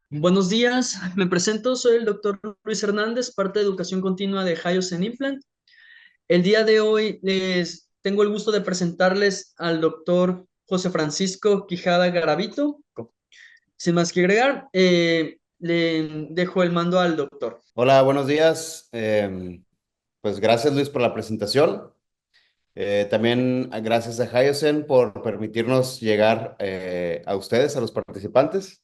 Buenos días, me presento, soy el doctor Luis Hernández, parte de Educación Continua de Hyosen Implant. El día de hoy les tengo el gusto de presentarles al doctor José Francisco Quijada Garavito. Sin más que agregar, le dejo el mando al doctor. Hola, buenos días. Pues gracias Luis por la presentación. También gracias a Hyosen por permitirnos llegar a ustedes, a los participantes.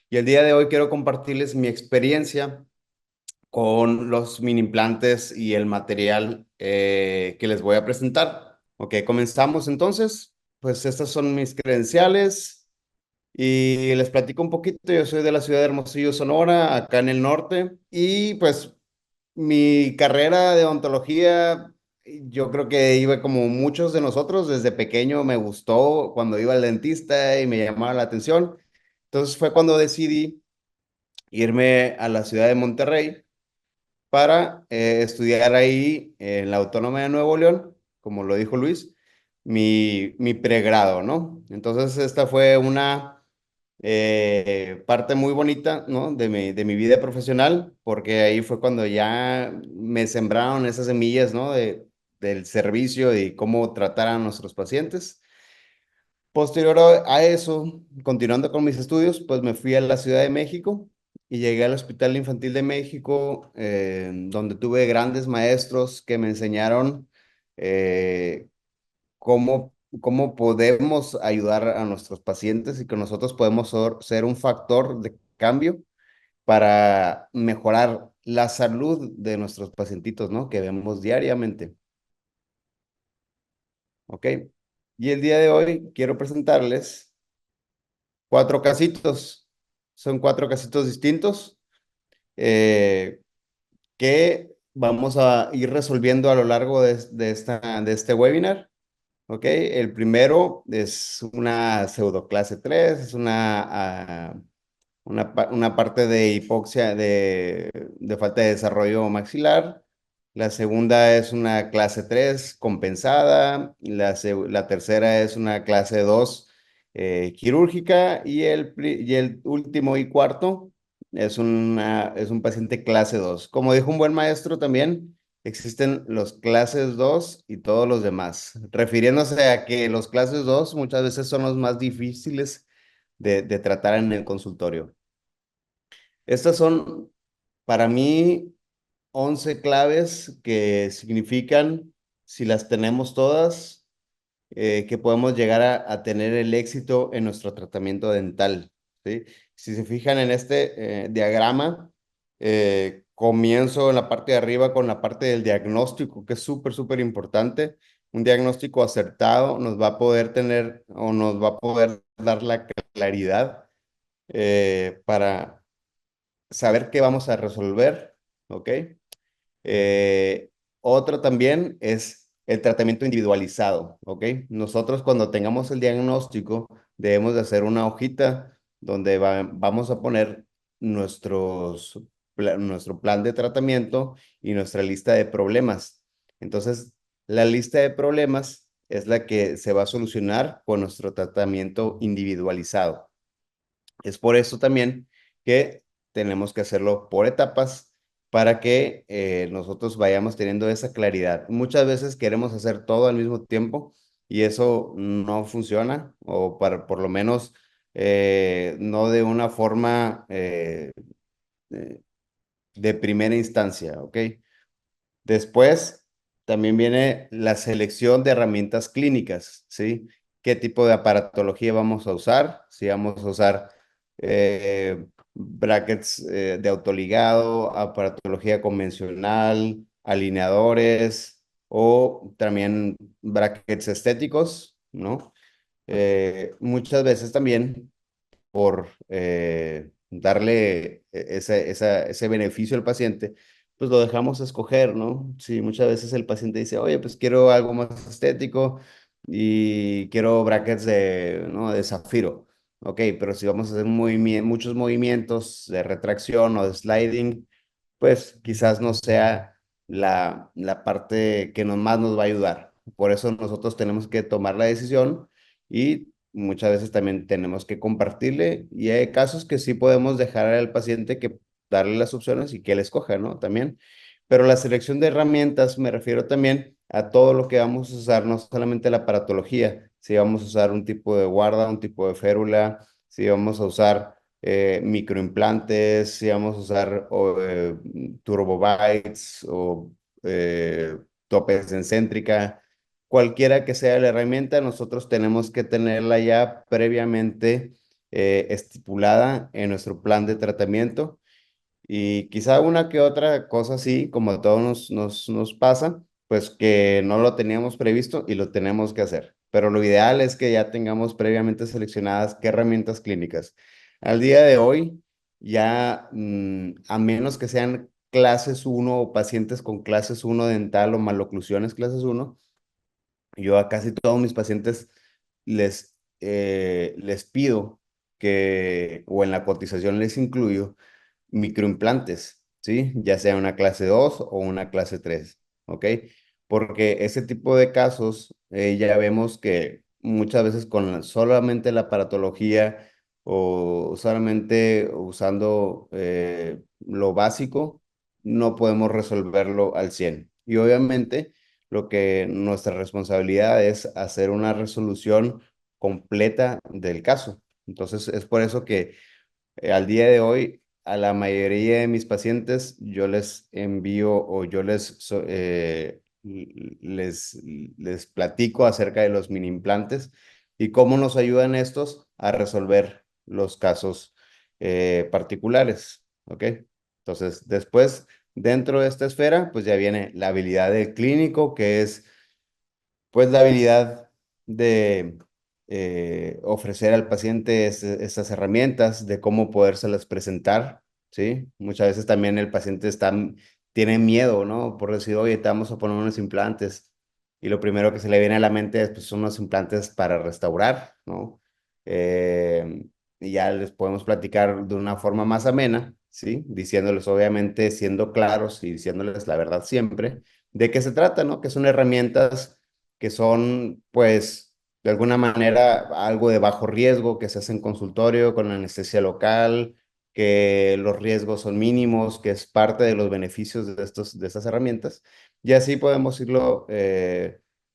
Y el día de hoy quiero compartirles mi experiencia con los mini implantes y el material que les voy a presentar. Ok, comenzamos entonces. Pues estas son mis credenciales y les platico un poquito. Yo soy de la ciudad de Hermosillo, Sonora, acá en el norte. Y pues mi carrera de odontología, yo creo que iba como muchos de nosotros, desde pequeño me gustó cuando iba al dentista y me llamaba la atención. Entonces fue cuando decidí irme a la ciudad de Monterrey para estudiar ahí en la Autónoma de Nuevo León, como lo dijo Luis, mi pregrado, ¿no? Entonces esta fue una parte muy bonita, ¿no? De mi vida profesional, porque ahí fue cuando ya me sembraron esas semillas, ¿no? Del servicio y cómo tratar a nuestros pacientes. Posterior a eso, continuando con mis estudios, pues me fui a la Ciudad de México y llegué al Hospital Infantil de México, donde tuve grandes maestros que me enseñaron eh, cómo podemos ayudar a nuestros pacientes y que nosotros podemos ser un factor de cambio para mejorar la salud de nuestros pacientitos, ¿no? Que vemos diariamente, ¿ok? Y el día de hoy quiero presentarles cuatro casitos. Son cuatro casitos distintos eh, que vamos a ir resolviendo a lo largo de este webinar. Ok, el primero es una pseudoclase 3, es una parte de hipoxia de falta de desarrollo maxilar. La segunda es una clase 3 compensada. La tercera es una clase 2 quirúrgica. Y el último y cuarto es un paciente clase 2. Como dijo un buen maestro también, existen los clases 2 y todos los demás, refiriéndose a que los clases 2 muchas veces son los más difíciles de tratar en el consultorio. Estas son, para mí, 11 claves que significan, si las tenemos todas, que podemos llegar a tener el éxito en nuestro tratamiento dental, ¿sí? Si se fijan en este diagrama, comienzo en la parte de arriba con la parte del diagnóstico, que es súper, súper importante. Un diagnóstico acertado nos va a poder tener o nos va a poder dar la claridad para saber qué vamos a resolver, ¿ok? Eh, Otro también es el tratamiento individualizado, ¿ok? Nosotros cuando tengamos el diagnóstico debemos de hacer una hojita donde vamos a poner nuestro plan de tratamiento y nuestra lista de problemas. Entonces, la lista de problemas es la que se va a solucionar con nuestro tratamiento individualizado. Es por eso también que tenemos que hacerlo por etapas para que nosotros vayamos teniendo esa claridad. Muchas veces queremos hacer todo al mismo tiempo y eso no funciona, o por lo menos no de una forma eh, de primera instancia, ¿ok? Después también viene la selección de herramientas clínicas, ¿sí? ¿Qué tipo de aparatología vamos a usar? Si vamos a usar brackets de autoligado, aparatología convencional, alineadores o también brackets estéticos, ¿no? Muchas veces también por darle ese beneficio al paciente, pues lo dejamos escoger, ¿no? Sí, muchas veces el paciente dice, oye, pues quiero algo más estético y quiero brackets ¿no? de zafiro. Ok, pero si vamos a hacer muchos movimientos de retracción o de sliding, pues quizás no sea la parte que más nos va a ayudar. Por eso nosotros tenemos que tomar la decisión y muchas veces también tenemos que compartirle y hay casos que sí podemos dejar al paciente que darle las opciones y que él escoja, ¿no? También. Pero la selección de herramientas me refiero también a todo lo que vamos a usar, no solamente la aparatología, si vamos a usar un tipo de guarda, un tipo de férula, si vamos a usar microimplantes, si vamos a usar turbobites o eh, topes en céntrica, cualquiera que sea la herramienta, nosotros tenemos que tenerla ya previamente estipulada en nuestro plan de tratamiento y quizá una que otra cosa así, como a todos nos pasa, pues que no lo teníamos previsto y lo tenemos que hacer. Pero lo ideal es que ya tengamos previamente seleccionadas qué herramientas clínicas. Al día de hoy, ya a menos que sean clases uno o pacientes con clases uno dental o maloclusiones clases uno, yo a casi todos mis pacientes les pido que, o en la cotización les incluyo, microimplantes, ¿sí? Ya sea una clase 2 o una clase 3, ¿ok? Porque ese tipo de casos ya vemos que muchas veces con solamente la aparatología o solamente usando lo básico, no podemos resolverlo al 100. Y obviamente lo que nuestra responsabilidad es hacer una resolución completa del caso. Entonces, es por eso que al día de hoy, a la mayoría de mis pacientes, yo les envío o yo les platico acerca de los mini implantes y cómo nos ayudan estos a resolver los casos particulares. ¿Ok? Entonces, después, dentro de esta esfera, pues ya viene la habilidad del clínico, que es pues la habilidad de ofrecer al paciente estas herramientas, de cómo podérselas presentar, ¿sí? Muchas veces también el paciente tiene miedo, ¿no? Por decir, oye, te vamos a poner unos implantes. Y lo primero que se le viene a la mente es, pues, unos implantes para restaurar, ¿no? Eh, y ya les podemos platicar de una forma más amena, ¿sí? Diciéndoles, obviamente, siendo claros y diciéndoles la verdad siempre, de qué se trata, ¿no? Que son herramientas que son, pues, de alguna manera algo de bajo riesgo, que se hace en consultorio con anestesia local, que los riesgos son mínimos, que es parte de los beneficios de estas herramientas. Y así podemos irlo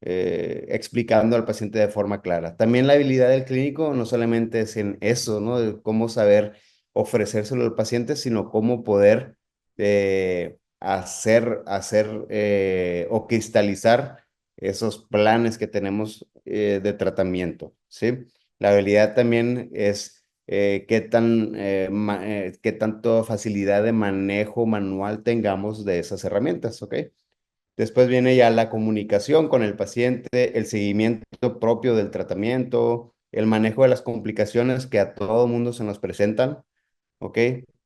explicando al paciente de forma clara. También la habilidad del clínico no solamente es en eso, ¿no? De cómo saber ofrecérselo al paciente, sino cómo poder hacer o cristalizar esos planes que tenemos de tratamiento, ¿sí? La habilidad también es qué tanto facilidad de manejo manual tengamos de esas herramientas, ¿ok? Después viene ya la comunicación con el paciente, el seguimiento propio del tratamiento, el manejo de las complicaciones que a todo mundo se nos presentan, ¿ok?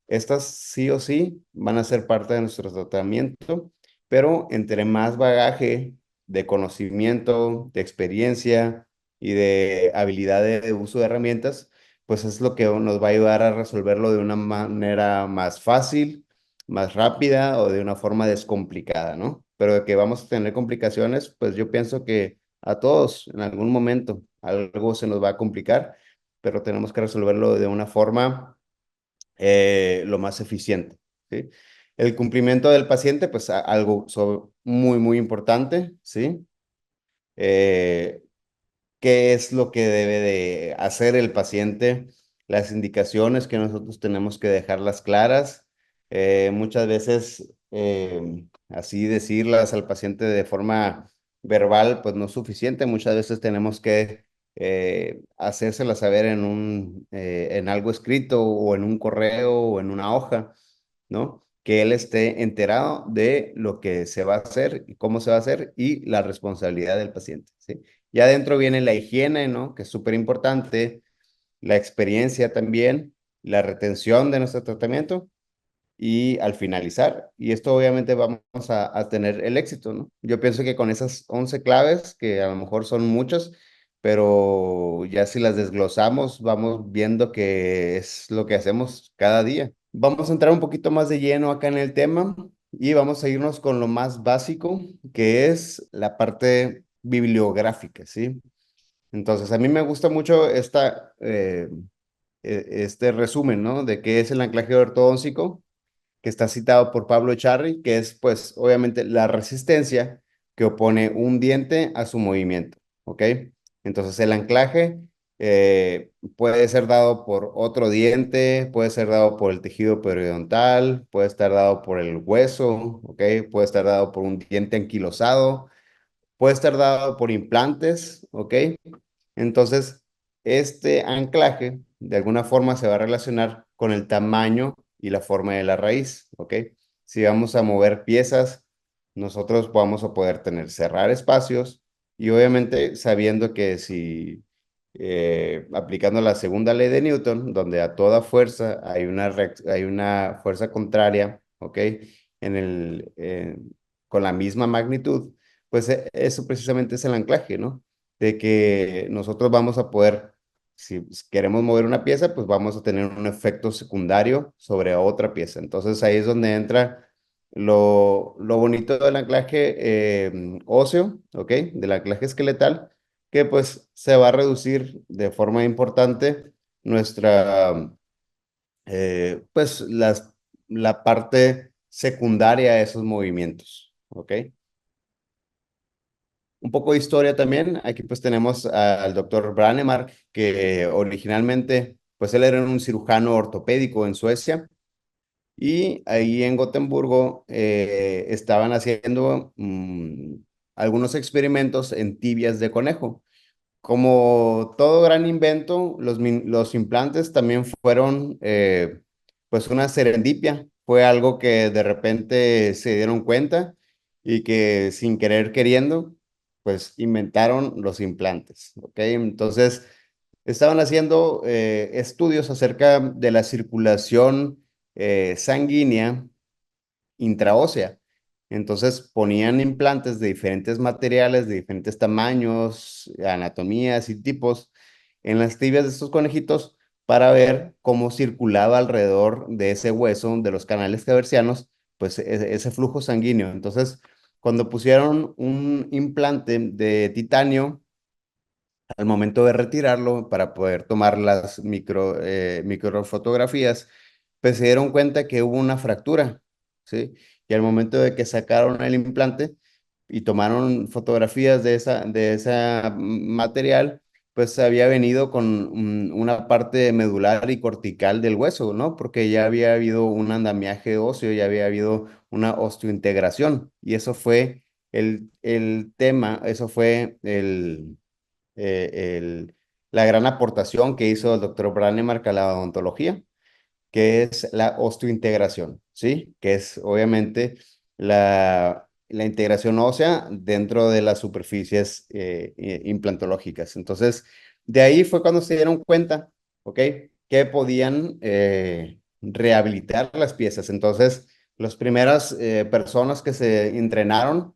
Estas sí o sí van a ser parte de nuestro tratamiento, pero entre más bagaje de conocimiento, de experiencia y de habilidad de uso de herramientas, pues es lo que nos va a ayudar a resolverlo de una manera más fácil, más rápida o de una forma descomplicada, ¿no? Pero de que vamos a tener complicaciones, pues yo pienso que a todos en algún momento algo se nos va a complicar, pero tenemos que resolverlo de una forma lo más eficiente, ¿sí? El cumplimiento del paciente, pues algo muy, muy importante, ¿sí? Eh, ¿Qué es lo que debe de hacer el paciente? Las indicaciones que nosotros tenemos que dejarlas claras. Muchas veces, así decirlas al paciente de forma verbal, pues no es suficiente. Muchas veces tenemos que hacérselas saber en algo escrito o en un correo o en una hoja, ¿no? Que él esté enterado de lo que se va a hacer y cómo se va a hacer y la responsabilidad del paciente, ¿sí? Ya adentro viene la higiene, ¿no? Que es súper importante, la experiencia también, la retención de nuestro tratamiento y al finalizar, y esto obviamente vamos a tener el éxito, ¿no? Yo pienso que con esas 11 claves, que a lo mejor son muchas, pero ya si las desglosamos, vamos viendo que es lo que hacemos cada día. Vamos a entrar un poquito más de lleno acá en el tema y vamos a irnos con lo más básico, que es la parte bibliográfica, ¿sí? Entonces, a mí me gusta mucho este resumen, ¿no? De qué es el anclaje ortodóntico, que está citado por Pablo Echarri, que es, pues, obviamente la resistencia que opone un diente a su movimiento, ¿ok? Entonces, el anclaje puede ser dado por otro diente, puede ser dado por el tejido periodontal, puede estar dado por el hueso, ¿ok? Puede estar dado por un diente anquilosado, puede estar dado por implantes, ¿ok? Entonces, este anclaje de alguna forma se va a relacionar con el tamaño y la forma de la raíz, ¿ok? Si vamos a mover piezas, nosotros vamos a poder tener cerrar espacios y obviamente sabiendo que si aplicando la segunda ley de Newton, donde a toda fuerza hay una fuerza contraria, ¿ok? En con la misma magnitud, pues eso precisamente es el anclaje, ¿no? De que nosotros vamos a poder, si queremos mover una pieza, pues vamos a tener un efecto secundario sobre otra pieza. Entonces ahí es donde entra lo bonito del anclaje óseo, ¿ok? Del anclaje esqueletal, que pues se va a reducir de forma importante nuestra, pues la parte secundaria de esos movimientos, ¿ok? Un poco de historia también. Aquí pues tenemos al doctor Branemark, que originalmente, pues él era un cirujano ortopédico en Suecia y ahí en Gotemburgo estaban haciendo algunos experimentos en tibias de conejo. Como todo gran invento, los implantes también fueron pues una serendipia. Fue algo que de repente se dieron cuenta y que sin querer queriendo, pues inventaron los implantes, ¿ok? Entonces, estaban haciendo estudios acerca de la circulación sanguínea intraósea. Entonces ponían implantes de diferentes materiales, de diferentes tamaños, anatomías y tipos en las tibias de estos conejitos para ver cómo circulaba alrededor de ese hueso, de los canales cavercianos, pues ese flujo sanguíneo. Entonces, cuando pusieron un implante de titanio, al momento de retirarlo para poder tomar las microfotografías, pues se dieron cuenta que hubo una fractura, ¿sí? Y al momento de que sacaron el implante y tomaron fotografías de esa material, pues había venido con una parte medular y cortical del hueso, ¿no? Porque ya había habido un andamiaje óseo, ya había habido una osteointegración. Y eso fue el tema, eso fue eh, el- la gran aportación que hizo el doctor Branemark a la odontología, que es la osteointegración, ¿sí? Que es obviamente la integración ósea dentro de las superficies implantológicas. Entonces, de ahí fue cuando se dieron cuenta, ¿ok? Que podían rehabilitar las piezas. Entonces, las primeras personas que se entrenaron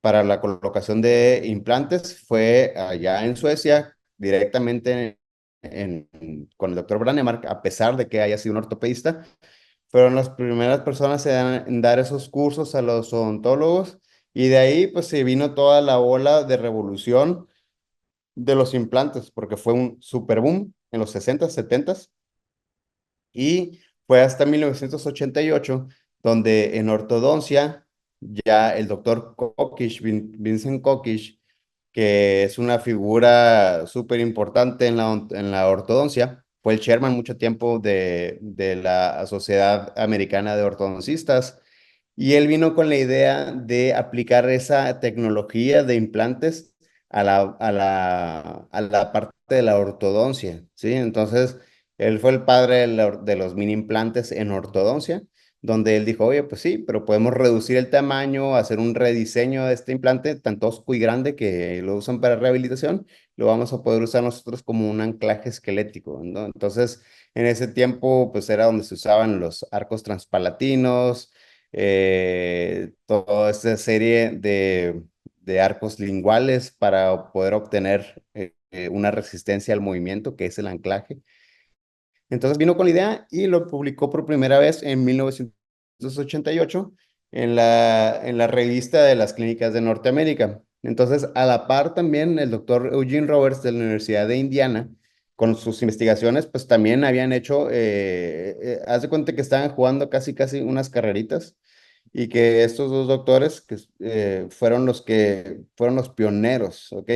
para la colocación de implantes fue allá en Suecia, directamente con el doctor Branemark, a pesar de que haya sido un ortopedista. Fueron las primeras personas en dar esos cursos a los odontólogos y de ahí pues se vino toda la ola de revolución de los implantes, porque fue un super boom en los 60, 70 y fue hasta 1988 donde en ortodoncia ya el doctor Kokish, Vincent Kokish, que es una figura súper importante en en la ortodoncia, fue el chairman mucho tiempo de la Sociedad Americana de Ortodoncistas, y él vino con la idea de aplicar esa tecnología de implantes a la parte de la ortodoncia, ¿sí? Entonces, él fue el padre de los mini implantes en ortodoncia, donde él dijo, oye, pues sí, pero podemos reducir el tamaño, hacer un rediseño de este implante tan tosco y grande que lo usan para rehabilitación, lo vamos a poder usar nosotros como un anclaje esquelético, ¿no? Entonces, en ese tiempo, pues era donde se usaban los arcos transpalatinos, toda esta serie de arcos linguales para poder obtener una resistencia al movimiento, que es el anclaje. Entonces vino con la idea y lo publicó por primera vez en 1988 en en la revista de las clínicas de Norteamérica. Entonces, a la par también el doctor Eugene Roberts de la Universidad de Indiana, con sus investigaciones, pues también habían hecho, haz de cuenta que estaban jugando casi, casi unas carreritas y que estos dos doctores fueron los pioneros, ¿ok?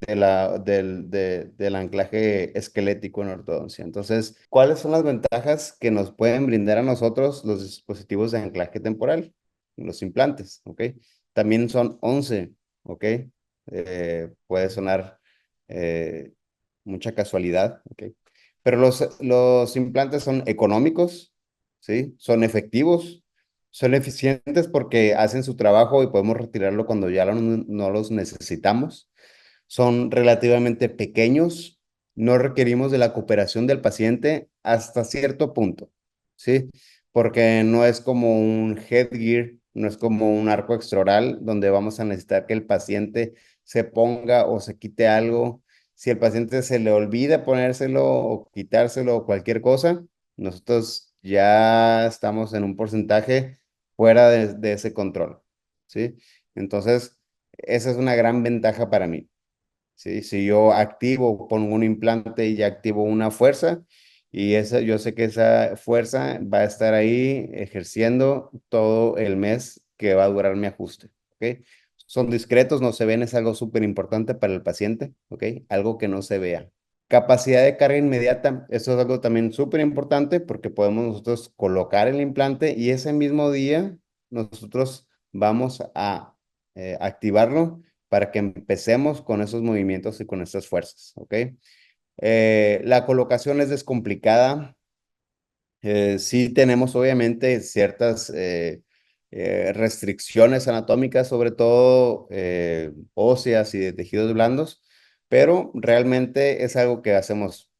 Del anclaje esquelético en ortodoncia. Entonces, ¿cuáles son las ventajas que nos pueden brindar a nosotros los dispositivos de anclaje temporal? Los implantes, ¿ok? También son 11, ¿ok? Puede sonar eh, mucha casualidad, ¿ok? Pero los implantes son económicos, ¿sí? Son efectivos, son eficientes porque hacen su trabajo y podemos retirarlo cuando ya no los necesitamos. Son relativamente pequeños, no requerimos de la cooperación del paciente hasta cierto punto, ¿sí? Porque no es como un headgear, no es como un arco extraoral donde vamos a necesitar que el paciente se ponga o se quite algo. Si el paciente se le olvida ponérselo o quitárselo o cualquier cosa, nosotros ya estamos en un porcentaje fuera de ese control, ¿sí? Entonces, esa es una gran ventaja para mí. ¿Sí? Si yo activo, pongo un implante y ya activo una fuerza, y yo sé que esa fuerza va a estar ahí ejerciendo todo el mes que va a durar mi ajuste, ¿ok? Son discretos, no se ven, es algo súper importante para el paciente, ¿ok? Algo que no se vea. Capacidad de carga inmediata, eso es algo también súper importante porque podemos nosotros colocar el implante y ese mismo día nosotros vamos a activarlo para que empecemos con esos movimientos y con estas fuerzas, ¿ok? La colocación es descomplicada. Sí tenemos obviamente ciertas restricciones anatómicas, sobre todo óseas y de tejidos blandos, pero realmente es algo que hacemos,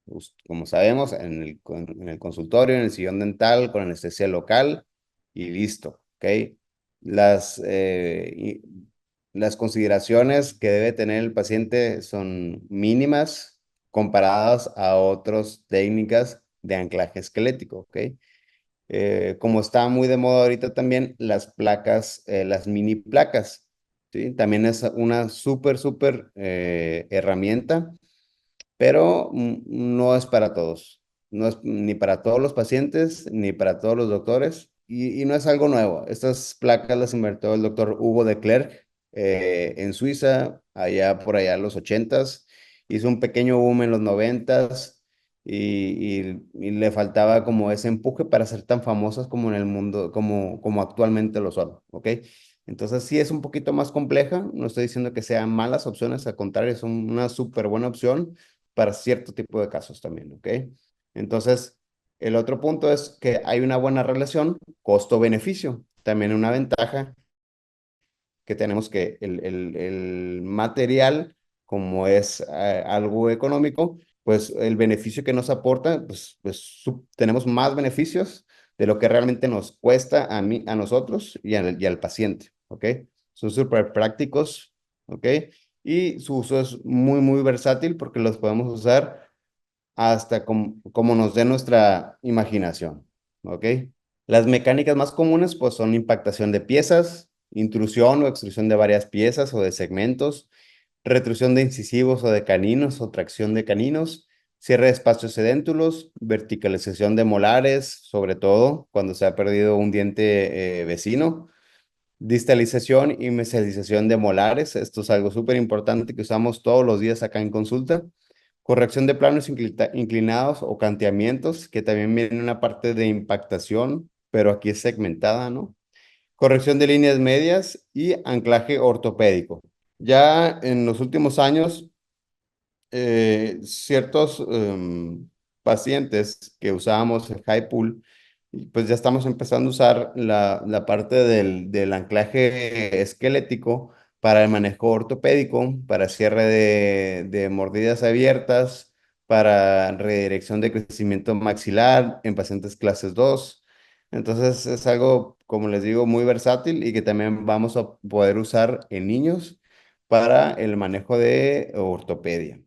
pues, como sabemos, en el consultorio, en el sillón dental, con anestesia local y listo, ¿ok? Las, eh, y- las consideraciones que debe tener el paciente son mínimas comparadas a otras técnicas de anclaje esquelético, ¿ok? Como está muy de moda ahorita también, las placas, las mini placas, ¿sí? También es una súper, súper herramienta, pero no es para todos. No es ni para todos los pacientes, ni para todos los doctores, y no es algo nuevo. Estas placas las inventó el doctor Hugo de Klerk en Suiza, allá por allá en los ochentas. Hizo un pequeño boom en los noventas y le faltaba como ese empuje para ser tan famosas como en el mundo, como actualmente lo son, ¿ok? Entonces sí es un poquito más compleja, no estoy diciendo que sean malas opciones, al contrario, son una súper buena opción para cierto tipo de casos también, ¿ok? Entonces, el otro punto es que hay una buena relación costo-beneficio. También una ventaja que tenemos que el material, como es algo económico, pues el beneficio que nos aporta, tenemos más beneficios de lo que realmente nos cuesta a nosotros y al paciente, ¿ok? Son súper prácticos, ¿ok? Y su uso es muy, muy versátil porque los podemos usar hasta como nos dé nuestra imaginación, ¿ok? Las mecánicas más comunes pues son impactación de piezas, intrusión o extrusión de varias piezas o de segmentos, retrusión de incisivos o de caninos o tracción de caninos, cierre de espacios sedéntulos, verticalización de molares, sobre todo cuando se ha perdido un diente vecino, distalización y mesialización de molares. Esto es algo súper importante que usamos todos los días acá en consulta. Corrección de planos inclinados o canteamientos, que también viene una parte de impactación, pero aquí es segmentada, ¿no? Corrección de líneas medias y anclaje ortopédico. Ya en los últimos años ciertos pacientes que usábamos el high pull, y pues ya estamos empezando a usar la parte del anclaje esquelético para el manejo ortopédico, para cierre de mordidas abiertas, para redirección de crecimiento maxilar en pacientes clases 2. Entonces es algo, como les digo, muy versátil y que también vamos a poder usar en niños para el manejo de ortopedia.